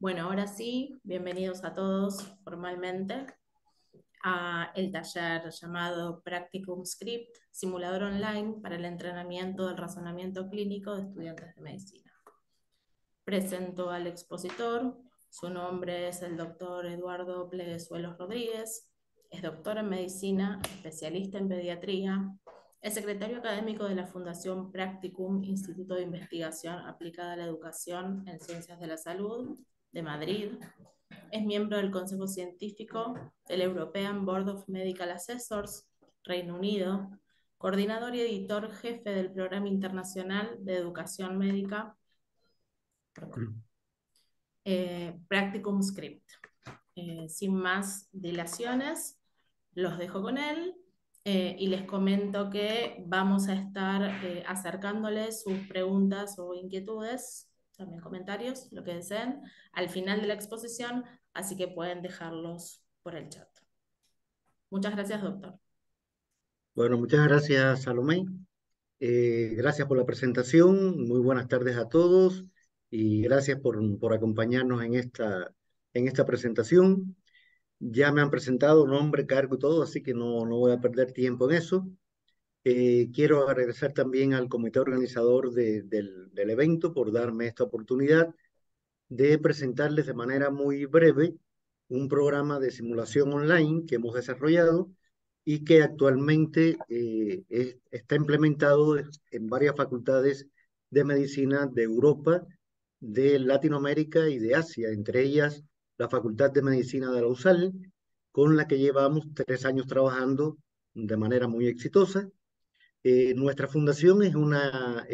Bueno, ahora sí, bienvenidos a todos formalmente a el taller llamado Practicum Script, simulador online para el entrenamiento del razonamiento clínico de estudiantes de medicina. Presento al expositor, su nombre es el doctor Eduardo Pleguezuelos Rodríguez, es doctor en medicina, especialista en pediatría, es secretario académico de la Fundación Practicum, Instituto de Investigación Aplicada a la Educación en Ciencias de la Salud de Madrid. Es miembro del Consejo Científico del European Board of Medical Assessors, Reino Unido, coordinador y editor jefe del Programa Internacional de Educación Médica, Practicum Script. Sin más dilaciones, los dejo con él y les comento que vamos a estar acercándoles sus preguntas o inquietudes, también comentarios, lo que deseen, al final de la exposición, así que pueden dejarlos por el chat. Muchas gracias, doctor. Bueno, muchas gracias, Salomé. Gracias por la presentación. Muy buenas tardes a todos y gracias por acompañarnos en esta presentación. Ya me han presentado nombre, cargo y todo, así que no voy a perder tiempo en eso. Quiero agradecer también al comité organizador del evento por darme esta oportunidad de presentarles de manera muy breve un programa de simulación online que hemos desarrollado y que actualmente está implementado en varias facultades de medicina de Europa, de Latinoamérica y de Asia, entre ellas la Facultad de Medicina de la USAL, con la que llevamos 3 años trabajando de manera muy exitosa. Nuestra fundación es una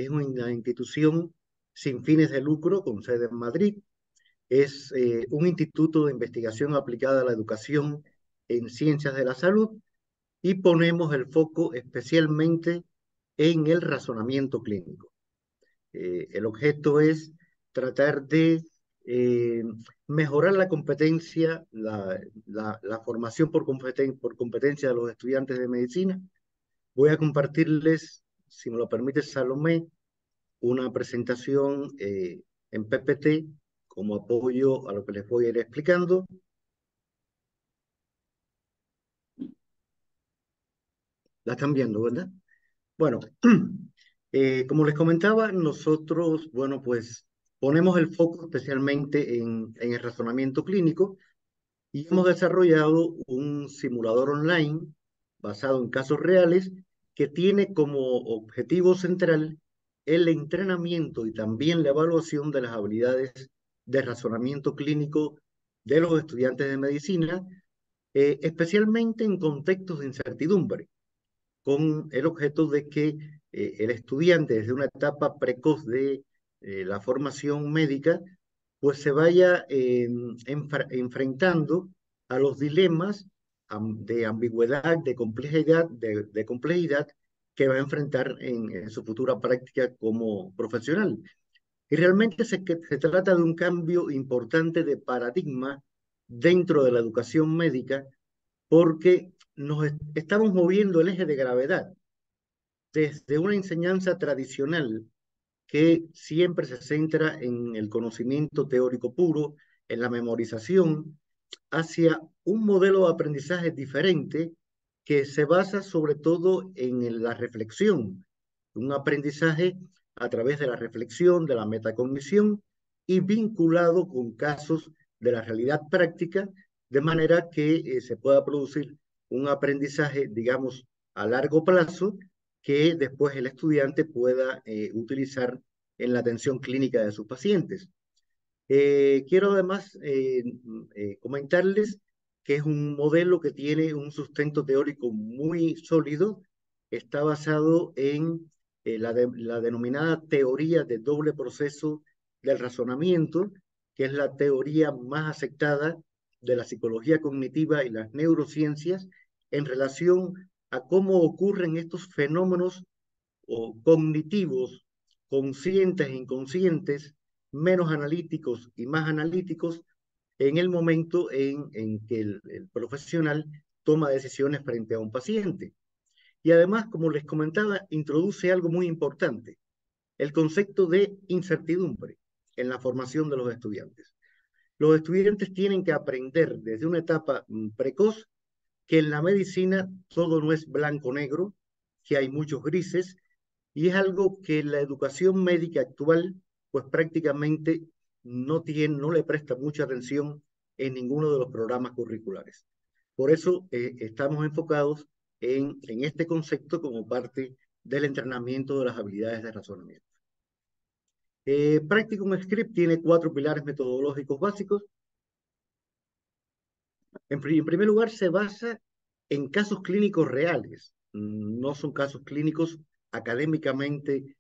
institución sin fines de lucro con sede en Madrid. Es un instituto de investigación aplicada a la educación en ciencias de la salud y ponemos el foco especialmente en el razonamiento clínico. El objeto es tratar de eh, mejorar la competencia, la formación por competencia de los estudiantes de medicina. Voy a compartirles, si me lo permite Salomé, una presentación en PPT como apoyo a lo que les voy a ir explicando. La están viendo, ¿verdad? Bueno, como les comentaba, nosotros, bueno, pues ponemos el foco especialmente en el razonamiento clínico y hemos desarrollado un simulador online basado en casos reales que tiene como objetivo central el entrenamiento y también la evaluación de las habilidades de razonamiento clínico de los estudiantes de medicina, especialmente en contextos de incertidumbre, con el objeto de que el estudiante desde una etapa precoz de la formación médica, pues se vaya enfrentando a los dilemas de ambigüedad, de complejidad que va a enfrentar en su futura práctica como profesional. Y realmente se trata de un cambio importante de paradigma dentro de la educación médica porque estamos moviendo el eje de gravedad desde una enseñanza tradicional que siempre se centra en el conocimiento teórico puro, en la memorización, hacia un modelo de aprendizaje diferente que se basa sobre todo en la reflexión, un aprendizaje a través de la reflexión, de la metacognición y vinculado con casos de la realidad práctica, de manera que se pueda producir un aprendizaje, digamos, a largo plazo que después el estudiante pueda utilizar en la atención clínica de sus pacientes. Quiero además comentarles que es un modelo que tiene un sustento teórico muy sólido. Está basado en la denominada teoría de doble proceso del razonamiento, que es la teoría más aceptada de la psicología cognitiva y las neurociencias en relación a cómo ocurren estos fenómenos o cognitivos, conscientes e inconscientes, menos analíticos y más analíticos, en el momento en que el profesional toma decisiones frente a un paciente. Y además, como les comentaba, introduce algo muy importante, el concepto de incertidumbre en la formación de los estudiantes. Los estudiantes tienen que aprender desde una etapa precoz que en la medicina todo no es blanco-negro, que hay muchos grises, y es algo que la educación médica actual, pues prácticamente no le presta mucha atención en ninguno de los programas curriculares. Por eso estamos enfocados en este concepto como parte del entrenamiento de las habilidades de razonamiento. Practicum Script tiene 4 pilares metodológicos básicos. En primer lugar, se basa en casos clínicos reales. No son casos clínicos académicamente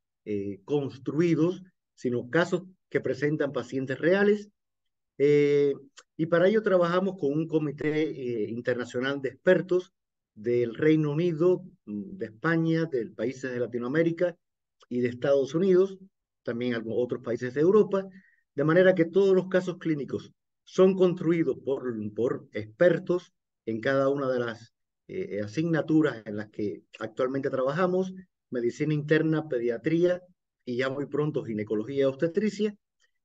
construidos, sino casos que presentan pacientes reales. Eh, y para ello trabajamos con un comité internacional de expertos del Reino Unido, de España, de países de Latinoamérica y de Estados Unidos, también algunos otros países de Europa, de manera que todos los casos clínicos son construidos por expertos en cada una de las asignaturas en las que actualmente trabajamos, medicina interna, pediatría y ya muy pronto ginecología y obstetricia,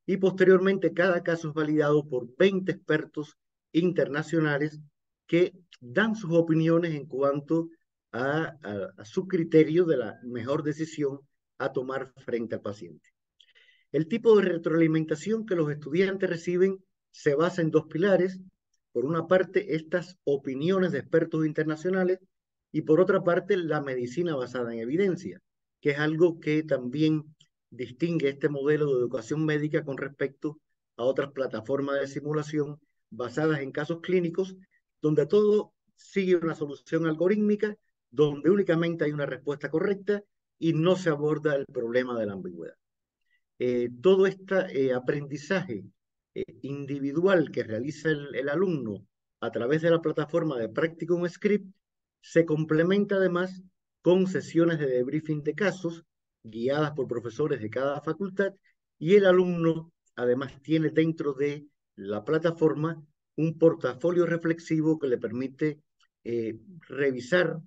y posteriormente cada caso es validado por 20 expertos internacionales que dan sus opiniones en cuanto a su criterio de la mejor decisión a tomar frente al paciente. El tipo de retroalimentación que los estudiantes reciben se basa en 2 pilares. Por una parte, estas opiniones de expertos internacionales y por otra parte, la medicina basada en evidencia, que es algo que también distingue este modelo de educación médica con respecto a otras plataformas de simulación basadas en casos clínicos, donde todo sigue una solución algorítmica, donde únicamente hay una respuesta correcta y no se aborda el problema de la ambigüedad. Todo este aprendizaje individual que realiza el alumno a través de la plataforma de Practicum Script se complementa además con sesiones de debriefing de casos guiadas por profesores de cada facultad, y el alumno además tiene dentro de la plataforma un portafolio reflexivo que le permite revisar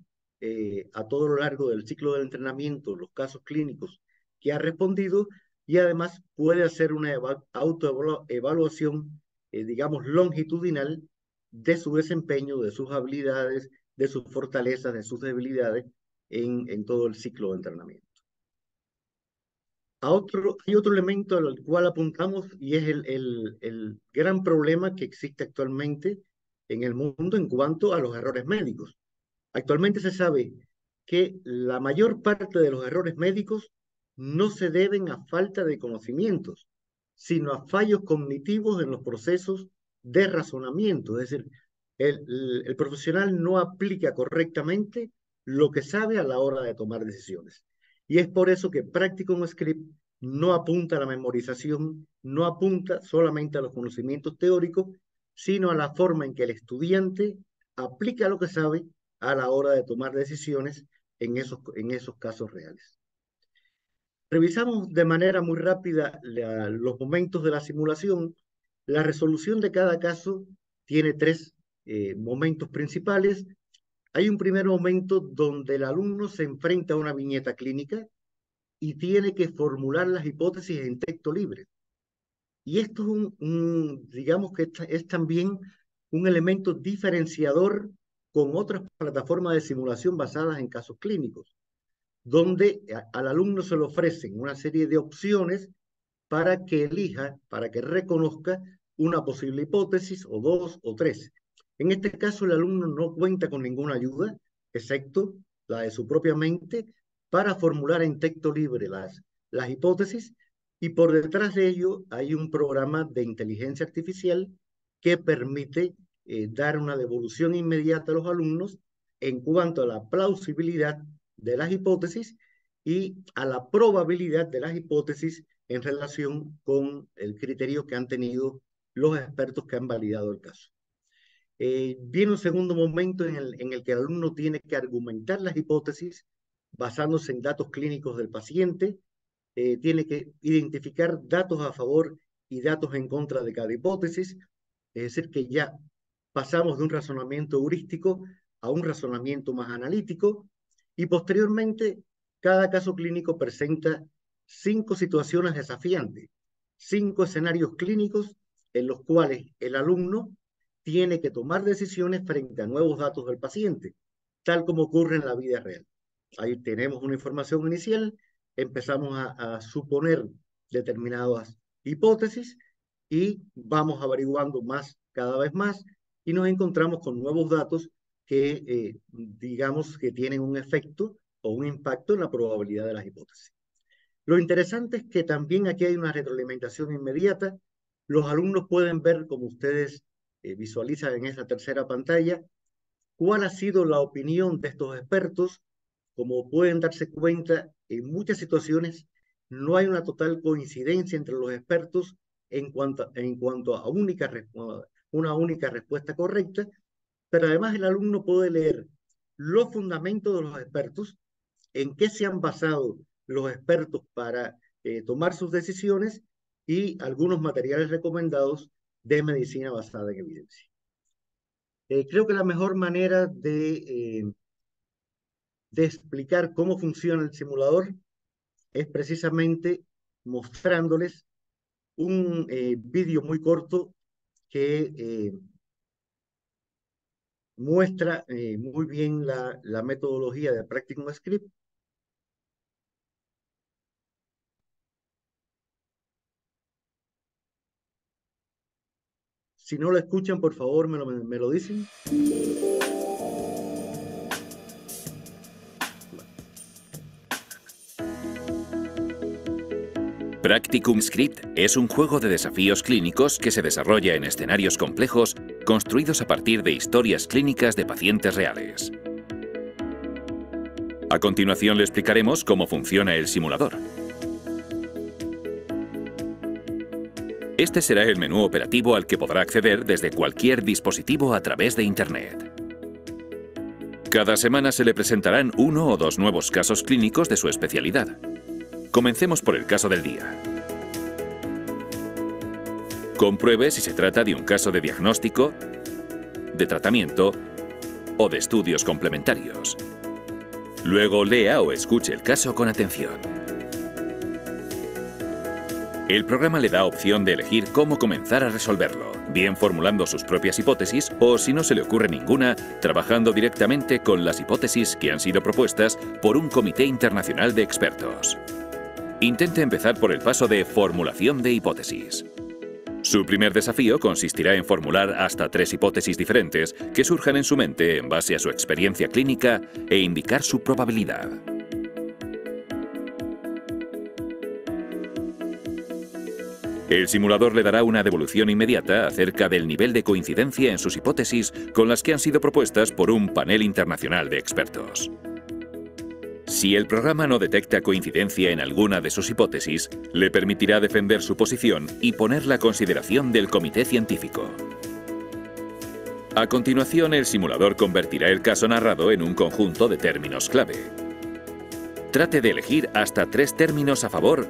a todo lo largo del ciclo del entrenamiento los casos clínicos que ha respondido, y además puede hacer una autoevaluación, digamos, longitudinal de su desempeño, de sus habilidades, de sus fortalezas, de sus debilidades en todo el ciclo de entrenamiento. Hay otro elemento al cual apuntamos y es el gran problema que existe actualmente en el mundo en cuanto a los errores médicos. Actualmente se sabe que la mayor parte de los errores médicos no se deben a falta de conocimientos, sino a fallos cognitivos en los procesos de razonamiento. Es decir, el profesional no aplica correctamente lo que sabe a la hora de tomar decisiones. Y es por eso que Practicum Script no apunta a la memorización, no apunta solamente a los conocimientos teóricos, sino a la forma en que el estudiante aplica lo que sabe a la hora de tomar decisiones en esos casos reales. Revisamos de manera muy rápida los momentos de la simulación. La resolución de cada caso tiene 3 momentos principales. Hay un primer momento donde el alumno se enfrenta a una viñeta clínica y tiene que formular las hipótesis en texto libre. Y esto es digamos que es también un elemento diferenciador con otras plataformas de simulación basadas en casos clínicos, donde al alumno se le ofrecen una serie de opciones para que elija, para que reconozca una posible hipótesis o 2 o 3. En este caso, el alumno no cuenta con ninguna ayuda, excepto la de su propia mente, para formular en texto libre las hipótesis, y por detrás de ello hay un programa de inteligencia artificial que permite dar una devolución inmediata a los alumnos en cuanto a la plausibilidad de las hipótesis y a la probabilidad de las hipótesis en relación con el criterio que han tenido los expertos que han validado el caso. Viene un segundo momento en el que el alumno tiene que argumentar las hipótesis basándose en datos clínicos del paciente, tiene que identificar datos a favor y datos en contra de cada hipótesis, es decir, que ya pasamos de un razonamiento heurístico a un razonamiento más analítico, y posteriormente cada caso clínico presenta 5 situaciones desafiantes, 5 escenarios clínicos en los cuales el alumno tiene que tomar decisiones frente a nuevos datos del paciente, tal como ocurre en la vida real. Ahí tenemos una información inicial, empezamos a suponer determinadas hipótesis y vamos averiguando más, cada vez más, y nos encontramos con nuevos datos que, digamos, que tienen un efecto o un impacto en la probabilidad de las hipótesis. Lo interesante es que también aquí hay una retroalimentación inmediata. Los alumnos pueden ver, como ustedes visualizan en esa tercera pantalla, cuál ha sido la opinión de estos expertos. Como pueden darse cuenta, en muchas situaciones no hay una total coincidencia entre los expertos en cuanto a una única respuesta correcta, pero además el alumno puede leer los fundamentos de los expertos, en qué se han basado los expertos para tomar sus decisiones y algunos materiales recomendados de medicina basada en evidencia. Creo que la mejor manera de explicar cómo funciona el simulador es precisamente mostrándoles un vídeo muy corto que muestra muy bien la metodología de Practicum Script. Si no lo escuchan, por favor, me lo dicen. Practicum Script es un juego de desafíos clínicos que se desarrolla en escenarios complejos construidos a partir de historias clínicas de pacientes reales. A continuación le explicaremos cómo funciona el simulador. Este será el menú operativo al que podrá acceder desde cualquier dispositivo a través de Internet. Cada semana se le presentarán 1 o 2 nuevos casos clínicos de su especialidad. Comencemos por el caso del día. Compruebe si se trata de un caso de diagnóstico, de tratamiento o de estudios complementarios. Luego lea o escuche el caso con atención. El programa le da opción de elegir cómo comenzar a resolverlo, bien formulando sus propias hipótesis o, si no se le ocurre ninguna, trabajando directamente con las hipótesis que han sido propuestas por un comité internacional de expertos. Intente empezar por el paso de formulación de hipótesis. Su primer desafío consistirá en formular hasta 3 hipótesis diferentes que surjan en su mente en base a su experiencia clínica e indicar su probabilidad. El simulador le dará una devolución inmediata acerca del nivel de coincidencia en sus hipótesis con las que han sido propuestas por un panel internacional de expertos. Si el programa no detecta coincidencia en alguna de sus hipótesis, le permitirá defender su posición y ponerla a consideración del comité científico. A continuación, el simulador convertirá el caso narrado en un conjunto de términos clave. Trate de elegir hasta 3 términos a favor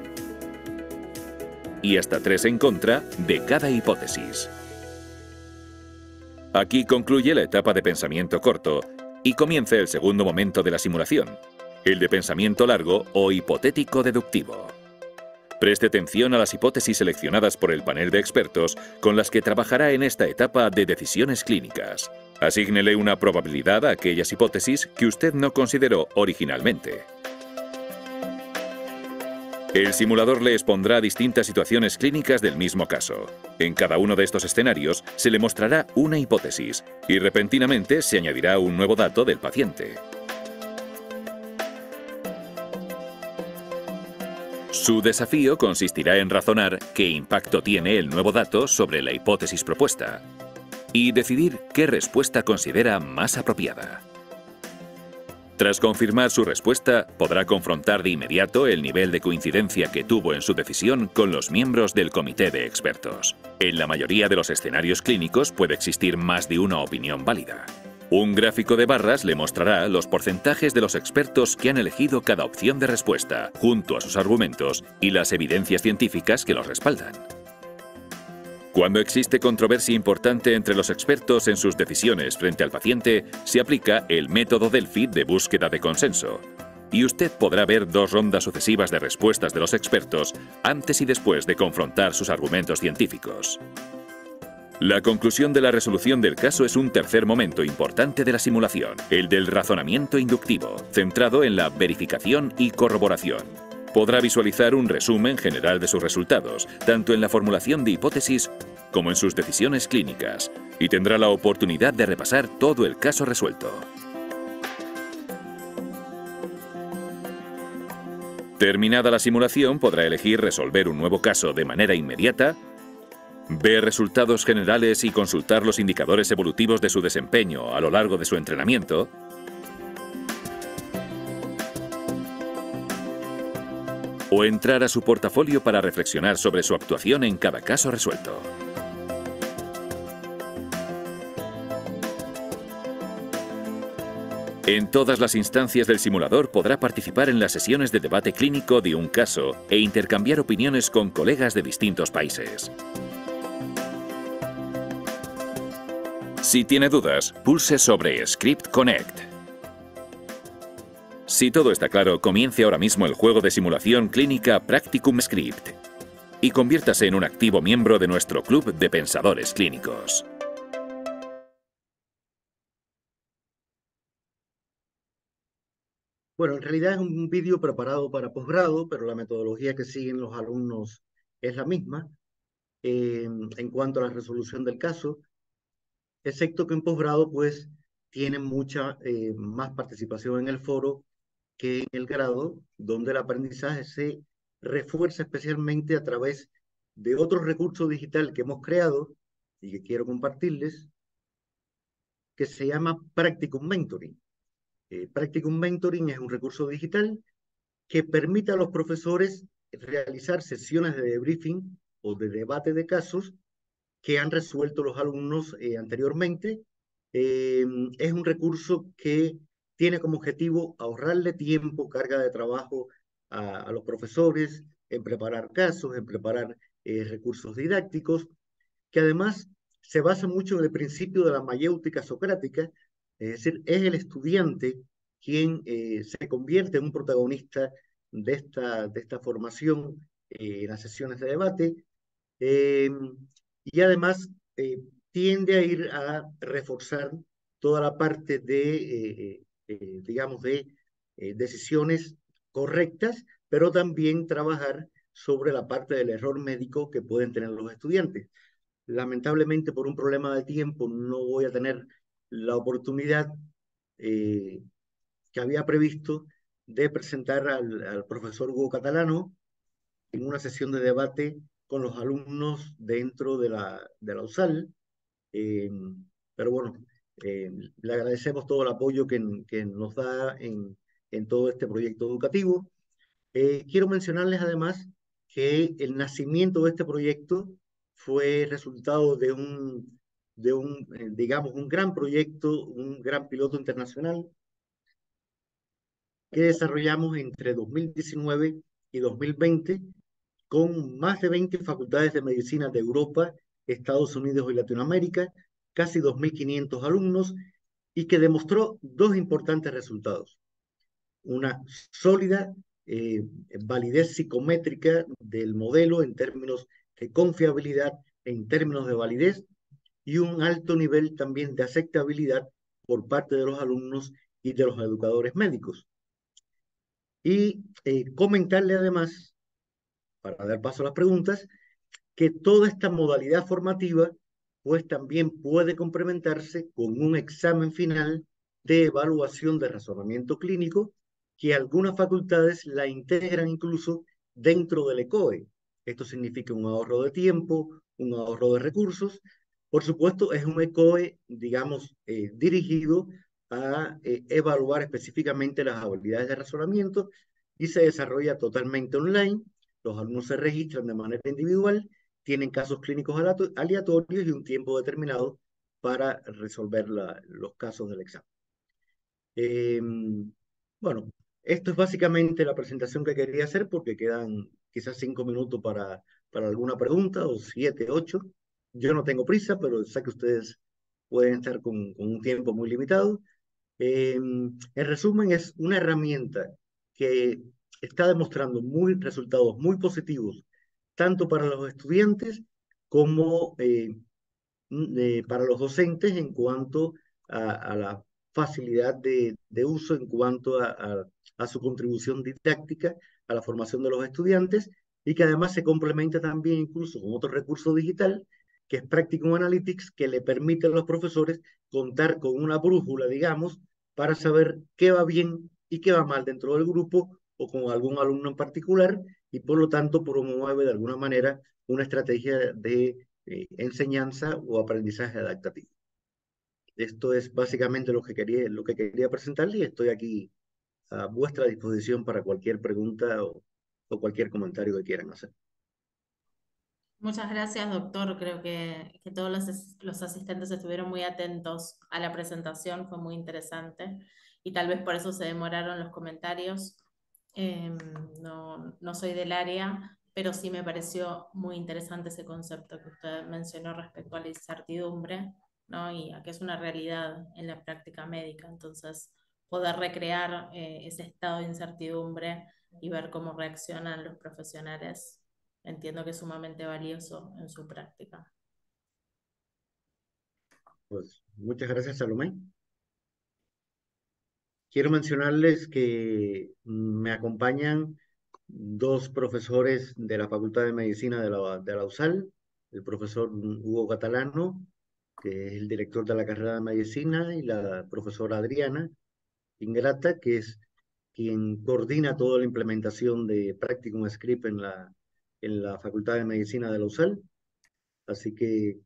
y hasta 3 en contra de cada hipótesis. Aquí concluye la etapa de pensamiento corto y comienza el segundo momento de la simulación, el de pensamiento largo o hipotético deductivo. Preste atención a las hipótesis seleccionadas por el panel de expertos con las que trabajará en esta etapa de decisiones clínicas. Asígnele una probabilidad a aquellas hipótesis que usted no consideró originalmente. El simulador le expondrá distintas situaciones clínicas del mismo caso. En cada uno de estos escenarios se le mostrará una hipótesis y repentinamente se añadirá un nuevo dato del paciente. Su desafío consistirá en razonar qué impacto tiene el nuevo dato sobre la hipótesis propuesta y decidir qué respuesta considera más apropiada. Tras confirmar su respuesta, podrá confrontar de inmediato el nivel de coincidencia que tuvo en su decisión con los miembros del comité de expertos. En la mayoría de los escenarios clínicos puede existir más de una opinión válida. Un gráfico de barras le mostrará los porcentajes de los expertos que han elegido cada opción de respuesta, junto a sus argumentos y las evidencias científicas que los respaldan. Cuando existe controversia importante entre los expertos en sus decisiones frente al paciente, se aplica el método Delphi de búsqueda de consenso. Y usted podrá ver 2 rondas sucesivas de respuestas de los expertos antes y después de confrontar sus argumentos científicos. La conclusión de la resolución del caso es un tercer momento importante de la simulación, el del razonamiento inductivo, centrado en la verificación y corroboración. Podrá visualizar un resumen general de sus resultados, tanto en la formulación de hipótesis como en sus decisiones clínicas, y tendrá la oportunidad de repasar todo el caso resuelto. Terminada la simulación, podrá elegir resolver un nuevo caso de manera inmediata, ver resultados generales y consultar los indicadores evolutivos de su desempeño a lo largo de su entrenamiento, o entrar a su portafolio para reflexionar sobre su actuación en cada caso resuelto. En todas las instancias del simulador podrá participar en las sesiones de debate clínico de un caso e intercambiar opiniones con colegas de distintos países. Si tiene dudas, pulse sobre Script Connect. Si todo está claro, comience ahora mismo el juego de simulación clínica Practicum Script y conviértase en un activo miembro de nuestro club de pensadores clínicos. Bueno, en realidad es un vídeo preparado para posgrado, pero la metodología que siguen los alumnos es la misma en cuanto a la resolución del caso, excepto que en posgrado pues tienen mucha más participación en el foro que en el grado, donde el aprendizaje se refuerza especialmente a través de otro recurso digital que hemos creado y que quiero compartirles, que se llama Practicum Mentoring. Practicum Mentoring es un recurso digital que permite a los profesores realizar sesiones de debriefing o de debate de casos que han resuelto los alumnos anteriormente. Es un recurso que tiene como objetivo ahorrarle tiempo, carga de trabajo a los profesores en preparar casos, en preparar recursos didácticos, que además se basa mucho en el principio de la mayéutica socrática, es decir, es el estudiante quien se convierte en un protagonista de esta formación en las sesiones de debate, eh, y además tiende a ir a reforzar toda la parte de, digamos, de decisiones correctas, pero también trabajar sobre la parte del error médico que pueden tener los estudiantes. Lamentablemente, por un problema de tiempo, no voy a tener la oportunidad eh, que había previsto de presentar al profesor Hugo Catalano en una sesión de debate con los alumnos dentro de la USAL. Eh, pero bueno, le agradecemos todo el apoyo que nos da en todo este proyecto educativo. Quiero mencionarles además que el nacimiento de este proyecto fue resultado de digamos, un gran proyecto, un gran piloto internacional que desarrollamos entre 2019 y 2020 con más de 20 facultades de medicina de Europa, Estados Unidos y Latinoamérica, casi 2.500 alumnos, y que demostró dos importantes resultados. Una sólida validez psicométrica del modelo en términos de confiabilidad, en términos de validez, y un alto nivel también de aceptabilidad por parte de los alumnos y de los educadores médicos. Y comentarle además, para dar paso a las preguntas, que toda esta modalidad formativa pues también puede complementarse con un examen final de evaluación de razonamiento clínico que algunas facultades la integran incluso dentro del ECOE. Esto significa un ahorro de tiempo, un ahorro de recursos. Por supuesto, es un ECOE, digamos, dirigido a evaluar específicamente las habilidades de razonamiento y se desarrolla totalmente online. Los alumnos se registran de manera individual, tienen casos clínicos aleatorios y un tiempo determinado para resolver los casos del examen. Bueno, esto es básicamente la presentación que quería hacer porque quedan quizás 5 minutos para alguna pregunta o 7, 8. Yo no tengo prisa, pero sé que ustedes pueden estar con un tiempo muy limitado. En resumen, es una herramienta que está demostrando resultados muy positivos, tanto para los estudiantes como para los docentes en cuanto a la facilidad de uso, en cuanto a su contribución didáctica, a la formación de los estudiantes, y que además se complementa también incluso con otro recurso digital, que es Practicum Analytics, que le permite a los profesores contar con una brújula, digamos, para saber qué va bien y qué va mal dentro del grupo o con algún alumno en particular, y por lo tanto promueve de alguna manera una estrategia de enseñanza o aprendizaje adaptativo. Esto es básicamente lo que quería presentarles, y estoy aquí a vuestra disposición para cualquier pregunta o cualquier comentario que quieran hacer. Muchas gracias, doctor. Creo que todos los asistentes estuvieron muy atentos a la presentación, fue muy interesante y tal vez por eso se demoraron los comentarios. No soy del área, pero sí me pareció muy interesante ese concepto que usted mencionó respecto a la incertidumbre, ¿no? Y a que es una realidad en la práctica médica. Entonces, poder recrear ese estado de incertidumbre y ver cómo reaccionan los profesionales, entiendo que es sumamente valioso en su práctica. Pues muchas gracias, Salomé. Quiero mencionarles que me acompañan dos profesores de la Facultad de Medicina de la USAL, el profesor Hugo Catalano, que es el director de la carrera de Medicina, y la profesora Adriana Ingrata, que es quien coordina toda la implementación de Practicum Script en la Facultad de Medicina de la USAL. Así que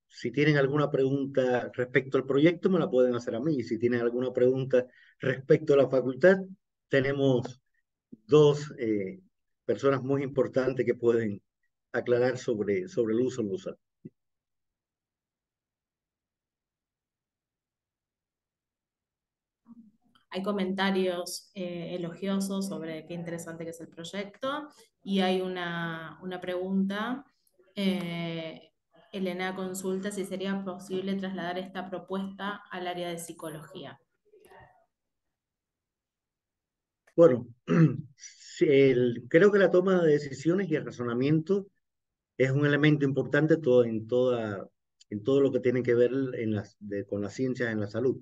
si tienen alguna pregunta respecto al proyecto, me la pueden hacer a mí. Y si tienen alguna pregunta respecto a la facultad, tenemos dos personas muy importantes que pueden aclarar sobre el uso en la USAL. Hay comentarios elogiosos sobre qué interesante que es el proyecto y hay una pregunta. Elena consulta si sería posible trasladar esta propuesta al área de psicología. Bueno, creo que la toma de decisiones y el razonamiento es un elemento importante en todo lo que tiene que ver con las ciencias en la salud.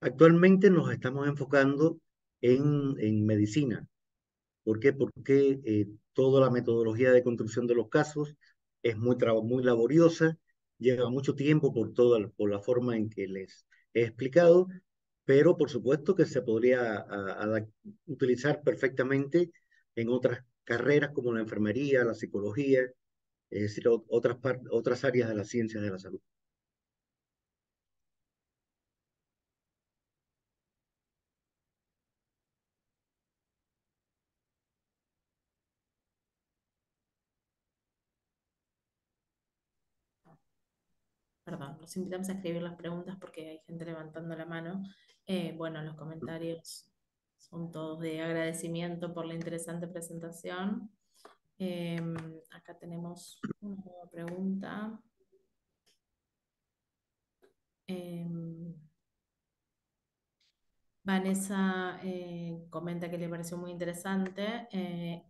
Actualmente nos estamos enfocando en medicina. ¿Por qué? Porque toda la metodología de construcción de los casos es muy laboriosa, lleva mucho tiempo por la forma en que les he explicado, pero por supuesto que se podría utilizar perfectamente en otras carreras como la enfermería, la psicología, es decir, otras áreas de las ciencias de la salud. Perdón, los invitamos a escribir las preguntas porque hay gente levantando la mano. Bueno, los comentarios son todos de agradecimiento por la interesante presentación. Acá tenemos una nueva pregunta. Vanessa comenta que le pareció muy interesante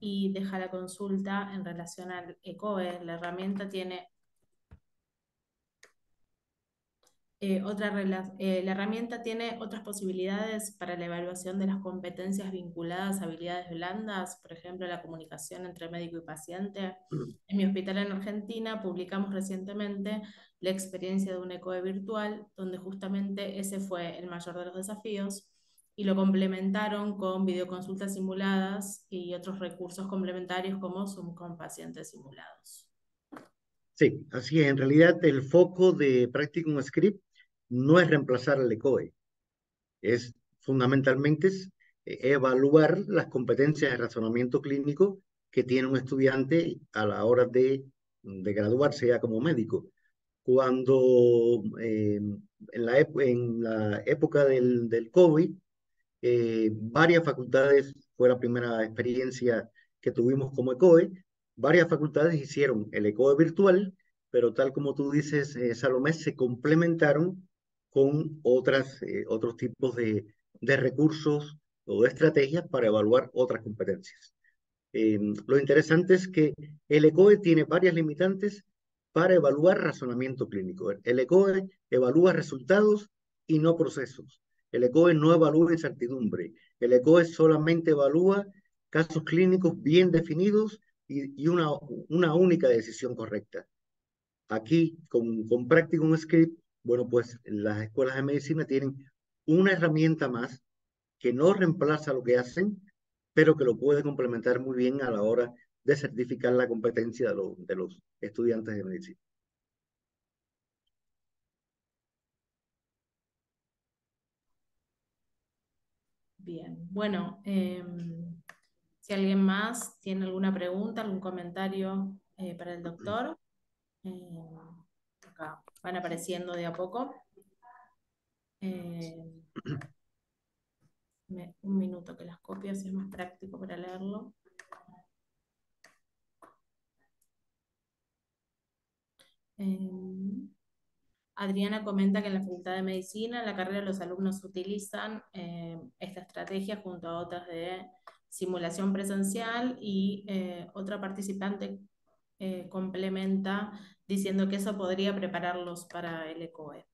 y deja la consulta en relación al ECOE. La herramienta tiene la herramienta tiene otras posibilidades para la evaluación de las competencias vinculadas a habilidades blandas, por ejemplo, la comunicación entre médico y paciente. En mi hospital en Argentina publicamos recientemente la experiencia de un ECOE virtual, donde justamente ese fue el mayor de los desafíos, y lo complementaron con videoconsultas simuladas y otros recursos complementarios como Zoom con pacientes simulados. Sí, así es. En realidad, el foco de Practicum Script no es reemplazar al ECOE, es fundamentalmente evaluar las competencias de razonamiento clínico que tiene un estudiante a la hora de graduarse ya como médico. Cuando en la época del COVID, varias facultades, fue la primera experiencia que tuvimos como ECOE, varias facultades hicieron el ECOE virtual, pero tal como tú dices, Salomé, se complementaron con otros tipos de recursos o de estrategias para evaluar otras competencias. Lo interesante es que el ECOE tiene varias limitantes para evaluar razonamiento clínico. El ECOE evalúa resultados y no procesos. El ECOE no evalúa incertidumbre. El ECOE solamente evalúa casos clínicos bien definidos y una única decisión correcta. Aquí, con Practicum Script, bueno, pues las escuelas de medicina tienen una herramienta más que no reemplaza lo que hacen, pero que lo puede complementar muy bien a la hora de certificar la competencia de los estudiantes de medicina. Bien, bueno, si alguien más tiene alguna pregunta, algún comentario para el doctor, acá van apareciendo de a poco. Un minuto que las copio, así es más práctico para leerlo. Adriana comenta que en la Facultad de Medicina, en la carrera, los alumnos utilizan esta estrategia junto a otras de simulación presencial y otra participante complementa diciendo que eso podría prepararlos para el ECOE.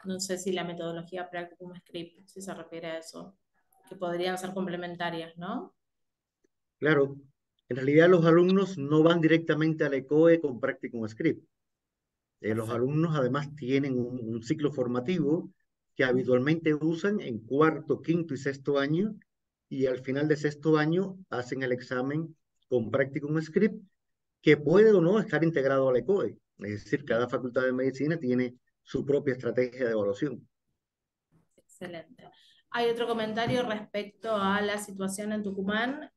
No sé si la metodología Practicum Script, si se refiere a eso, que podrían ser complementarias, ¿no? Claro, en realidad los alumnos no van directamente al ECOE con Practicum Script. Los alumnos además tienen un ciclo formativo que habitualmente usan en cuarto, quinto y sexto año, y al final de sexto año hacen el examen con Practicum Script, que puede o no estar integrado al ECOE. Es decir, cada facultad de medicina tiene su propia estrategia de evaluación. Excelente. Hay otro comentario respecto a la situación en Tucumán.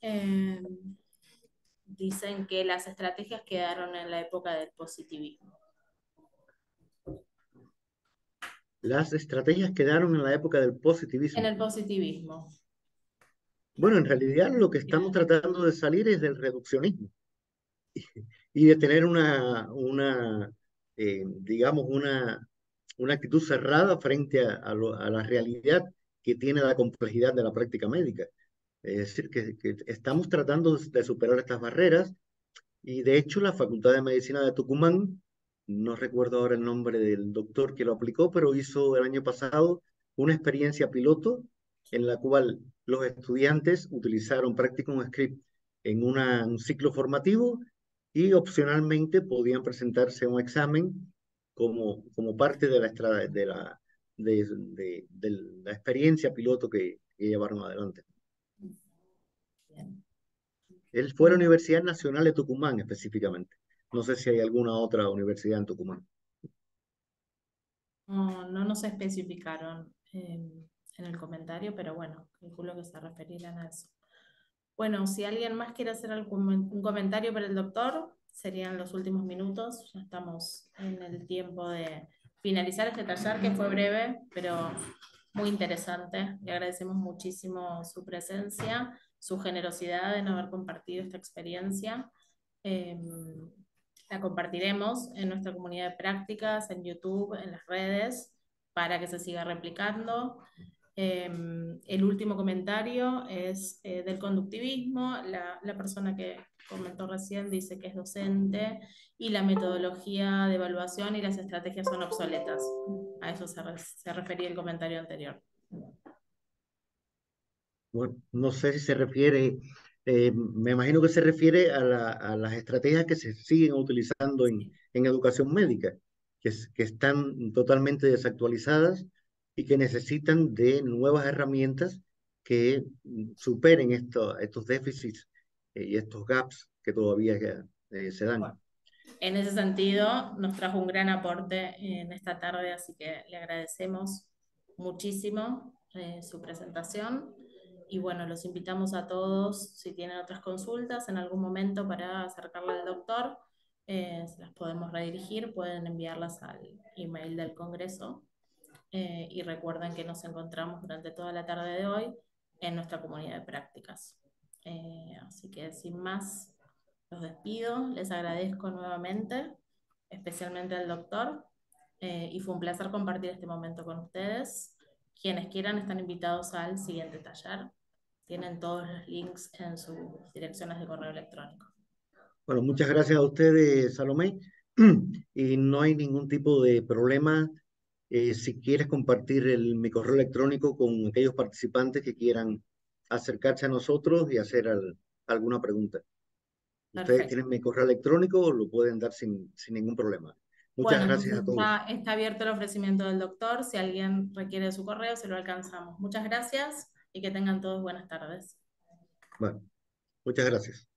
Dicen que las estrategias quedaron en la época del positivismo. Las estrategias quedaron en la época del En positivismo. el positivismo. Bueno, en realidad lo que estamos tratando de salir es del reduccionismo y de tener digamos, una actitud cerrada frente a la realidad que tiene la complejidad de la práctica médica. Es decir, que estamos tratando de superar estas barreras y de hecho la Facultad de Medicina de Tucumán, no recuerdo ahora el nombre del doctor que lo aplicó, pero hizo el año pasado una experiencia piloto en la cual los estudiantes utilizaron Practicum Script en un ciclo formativo y opcionalmente podían presentarse a un examen como parte de de la experiencia piloto que llevaron adelante. Bien. Él fue a la Universidad Nacional de Tucumán específicamente. No sé si hay alguna otra universidad en Tucumán. No, no nos especificaron en el comentario, pero bueno, calculo que se referirán a eso. Bueno, si alguien más quiere hacer un comentario para el doctor, serían los últimos minutos. Ya estamos en el tiempo de finalizar este taller, que fue breve, pero muy interesante. Le agradecemos muchísimo su presencia, su generosidad en haber compartido esta experiencia. La compartiremos en nuestra comunidad de prácticas, en YouTube, en las redes, para que se siga replicando. El último comentario es del conductivismo. La persona que comentó recién dice que es docente y la metodología de evaluación y las estrategias son obsoletas. A eso se refería el comentario anterior. Bueno, no sé si se refiere, me imagino que se refiere a las estrategias que se siguen utilizando en educación médica, que están totalmente desactualizadas y que necesitan de nuevas herramientas que superen estos déficits y estos gaps que todavía se dan. Bueno, en ese sentido, nos trajo un gran aporte en esta tarde, así que le agradecemos muchísimo su presentación. Y bueno, los invitamos a todos, si tienen otras consultas en algún momento para acercarle al doctor, se las podemos redirigir, pueden enviarlas al email del Congreso. Y recuerden que nos encontramos durante toda la tarde de hoy en nuestra comunidad de prácticas. Así que sin más, los despido, les agradezco nuevamente, especialmente al doctor, y fue un placer compartir este momento con ustedes. Quienes quieran están invitados al siguiente taller. tienen todos los links en sus direcciones de correo electrónico. Bueno, muchas gracias a ustedes, Salomé. Y no hay ningún tipo de problema si quieres compartir mi correo electrónico con aquellos participantes que quieran acercarse a nosotros y hacer alguna pregunta. Ustedes Perfecto. tienen mi correo electrónico, lo pueden dar sin ningún problema. Muchas Bueno, gracias entonces a todos. está abierto el ofrecimiento del doctor. Si alguien requiere su correo, se lo alcanzamos. Muchas gracias y que tengan todos buenas tardes. Bueno, muchas gracias.